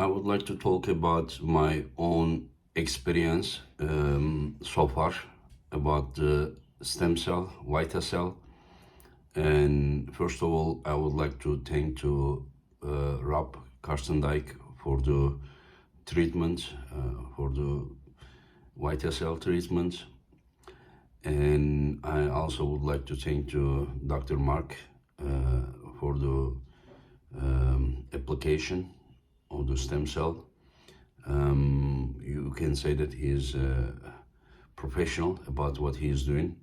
I would like to talk about my own experience so far about the stem cell, VITACELL. And first of all, I would like to thank to Rob Karstendijk for the treatment, for the VITACELL treatment. And I also would like to thank to Dr. Mark for the application of the stem cell. You can say that he is professional about what he is doing.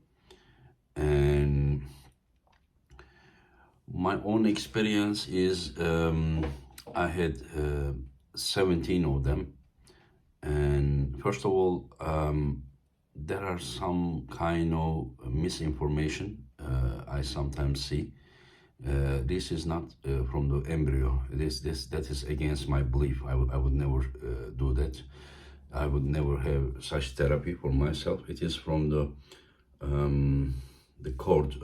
And my own experience is I had 17 of them. And first of all, there are some kind of misinformation I sometimes see. This is not from the embryo. That is against my belief. I would never do that. I would never have such therapy for myself. It is from the cord,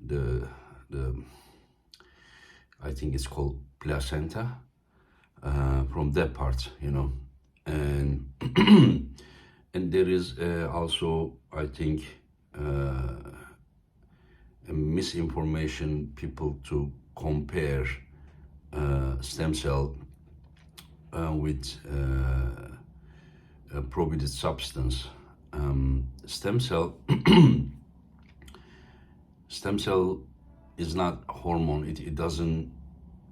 the I think it's called placenta, from that part, and and there is also, I think, a misinformation, people to compare stem cell with a prohibited substance. Stem cell stem cell is not a hormone. It doesn't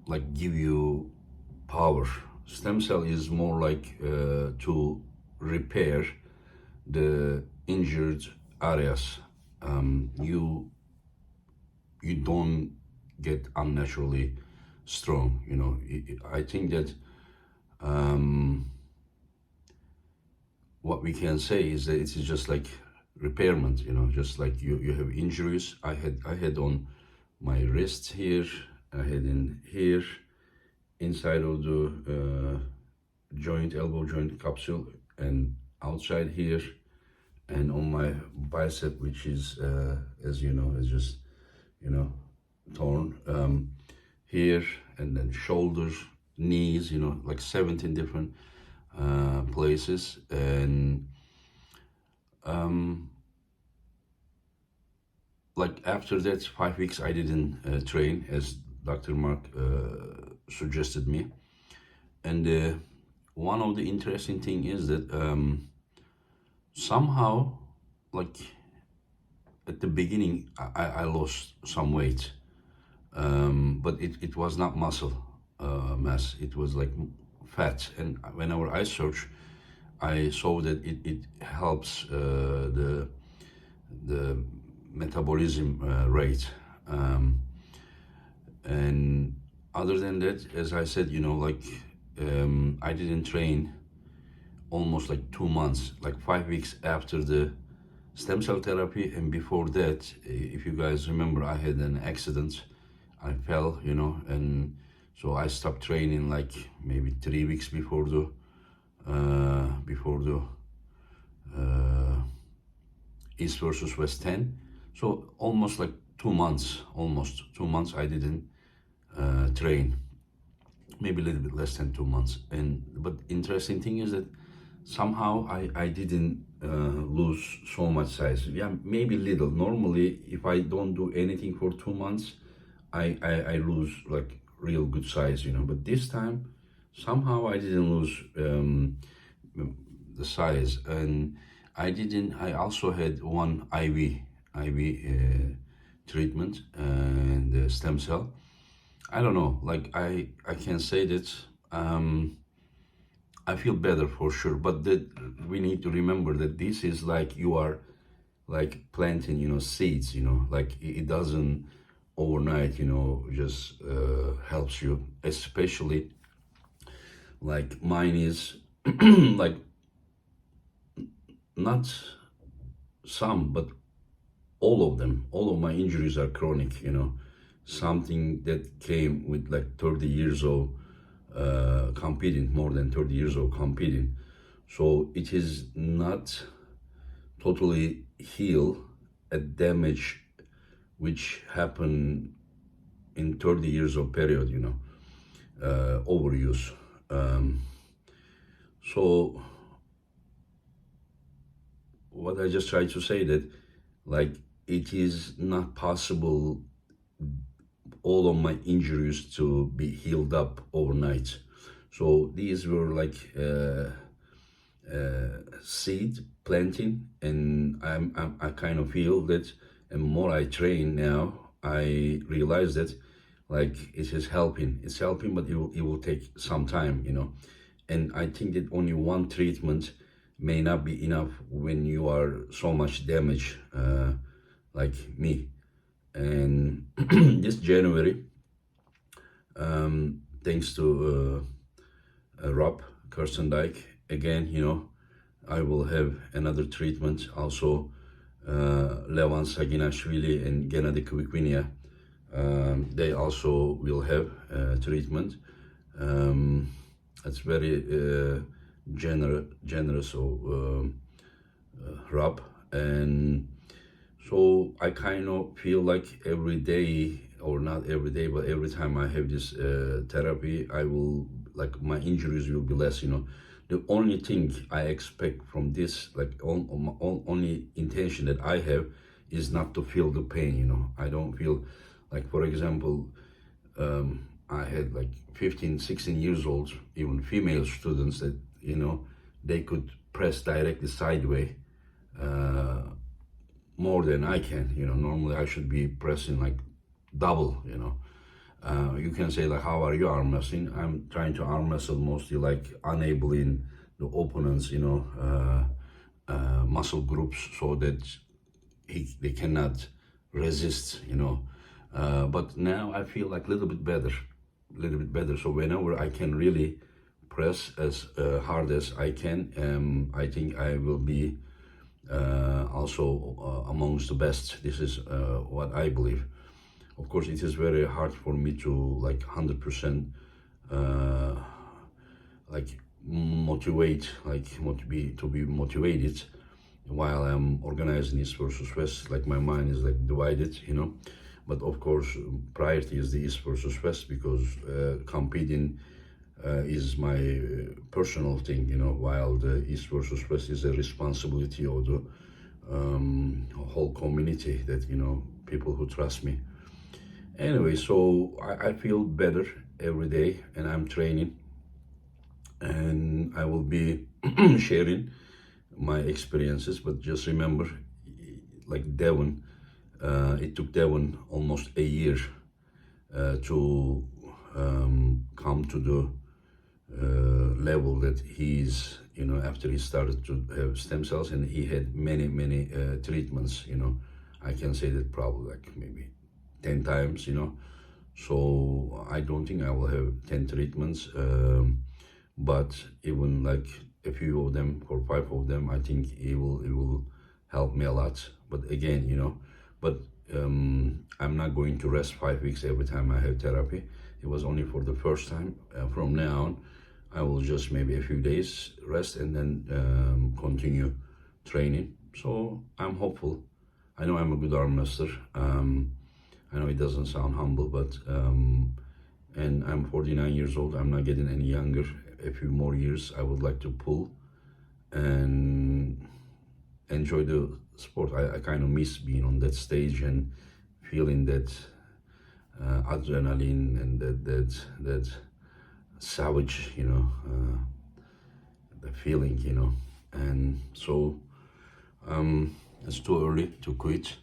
like give you power. Stem cell is more like to repair the injured areas. You don't get unnaturally strong. I think that what we can say is that it's just like repairment. Just like you have injuries. I had on my wrist here, I had in here, inside of the joint, elbow joint capsule, and outside here, and on my bicep, which is as you know, is just torn here, and then shoulders, knees, like 17 different places. And like after that 5 weeks I didn't train as Dr. Mark suggested me. And one of the interesting thing is that somehow, like at the beginning, I lost some weight, but it was not muscle mass. It was like fat. And whenever I search, I saw that it helps the metabolism rate. And other than that, as I said, I didn't train almost like 2 months, like 5 weeks after the stem cell therapy. And before that, if you guys remember, I had an accident. I fell, and so I stopped training like maybe 3 weeks before the East versus West 10. So almost 2 months, I didn't train. Maybe a little bit less than 2 months. But interesting thing is that somehow I didn't lose so much size. Yeah, maybe little. Normally, if I don't do anything for 2 months, I lose like real good size, But this time, somehow I didn't lose the size. And I also had one IV treatment and the stem cell. I don't know, like I can say that I feel better for sure, but that we need to remember that this is like you are like planting, seeds, like it doesn't overnight, just helps you, especially like mine is like not some, but all of them. All of my injuries are chronic, something that came with like 30 years of competing, more than 30 years of competing. So it is not totally heal a damage which happened in 30 years of period, overuse. So what I just tried to say that, like, it is not possible all of my injuries to be healed up overnight. So these were like seed planting, and I kind of feel that, and more I train now, I realize that, like, it is helping. It's helping, but it will take some time, you know. And I think that only one treatment may not be enough when you are so much damaged, like me. And this January, thanks to Rob Kirstendijk, again, you know, I will have another treatment. Also, Levan Saginashvili and Gennady Kvikvinia, they also will have treatment. It's very generous of Rob, and so I kind of feel like every day, or not every day, but every time I have this therapy, I will, like, my injuries will be less, you know. The only thing I expect from this, like, only intention that I have is not to feel the pain, you know. I don't feel, like, for example, I had like 15, 16 years old, even female students that, you know, they could press directly sideways more than I can, you know. Normally I should be pressing like double, you know. You can say, like, how are you arm wrestling? I'm trying to arm wrestle mostly like enabling the opponents, you know, muscle groups, so that they cannot resist, you know. But now I feel like a little bit better. So whenever I can really press as hard as I can, I think I will be also amongst the best. This is what I believe. Of course, it is very hard for me to, like, 100% like motivate, like to be motivated while I'm organizing East versus West. Like, my mind is like divided, you know. But of course, priority is the East versus West, because competing is my personal thing, you know, while the East versus West is a responsibility of the whole community, that, you know, people who trust me. Anyway, so I feel better every day, and I'm training, and I will be sharing my experiences. But just remember, like Devon, it took Devon almost a year to come to the level that he's, you know, after he started to have stem cells, and he had many treatments, you know. I can say that probably like maybe 10 times, you know. So I don't think I will have 10 treatments, but even like a few of them, or 5 of them, I think it will help me a lot. But again, you know, but I'm not going to rest 5 weeks every time I have therapy. It was only for the first time. From now on, I will just maybe a few days rest, and then continue training. So I'm hopeful. I know I'm a good arm wrestler. I know it doesn't sound humble, but and I'm 49 years old. I'm not getting any younger. A few more years, I would like to pull and enjoy the sport. I kind of miss being on that stage and feeling that adrenaline, and that savage, you know, the feeling, you know. And so it's too early to quit.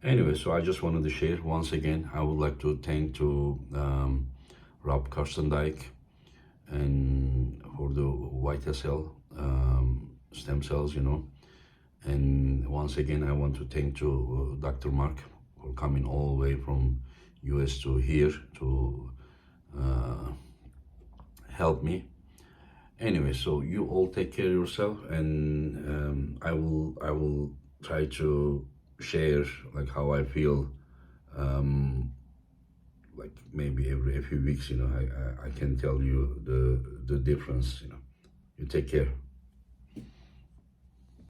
Anyway, so I just wanted to share once again. I would like to thank to Rob Kirstendijk and for the VITACELL stem cells, you know. And once again, I want to thank to Dr. Mark for coming all the way from US to here to help me. Anyway, so you all take care of yourself, and I will try to share like how I feel, like maybe every a few weeks, you know. I can tell you the difference, you know. You take care.